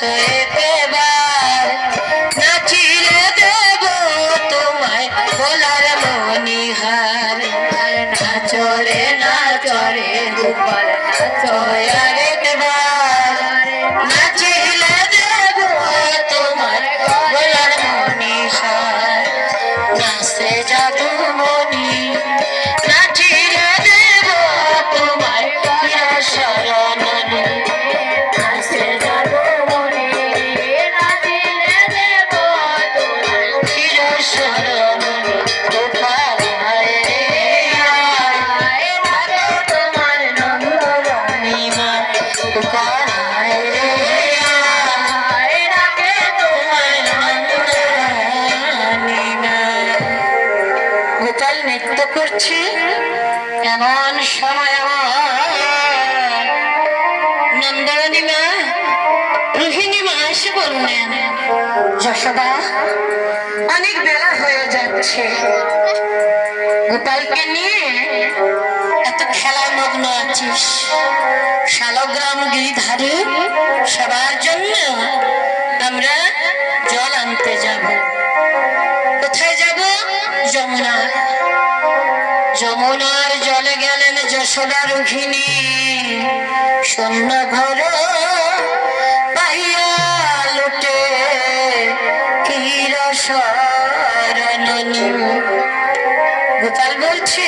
এবার নাচিলে দেব তোমায় ভোলার মনিহার। নাচরে নাচরে গোপাল নাচো আরেকবার নাচিলে দেব তোমায় ভোলার মনিহার। নাচে জাদু মনি নাচিলে দেব তোমায় শরণ নাচে জাদু মনি নাচিলে দেব তোমায় শরণ। গোপাল তোমার নন্দরানী মা গোপাল গোপাল নৃত্য করছে এমন সময় নন্দরানী মা রোহিণী মা এসে বললেন, যশোদা অনেক বেলা হয়ে যাচ্ছে, গোপালকে নিয়ে এত খেলায় মগ্ন আছিস, শালগ্রাম গিরিধারে সবার জন্য আমরা জল আনতে যাব। কোথায় যাব? যমুনা। যমুনার জলে গেলেন যশোদা রোহিণী, শূন্য ঘর পাইয়া লুটে ক্ষীরসারণী। গোপাল বলছে,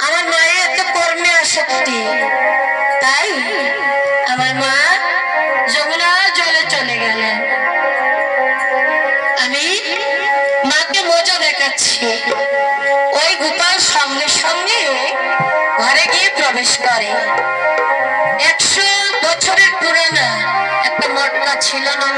আমার মায়ের এত কর্মে আসক্তি, তাই আমার মা যমুনার জলে চলে গেলেন। আমি মাকে মজা দেখাচ্ছি। ওই গোপাল সঙ্গে সঙ্গে ঘরে গিয়ে প্রবেশ করে। 100 বছরের পুরানা একটা মটকা ছিল না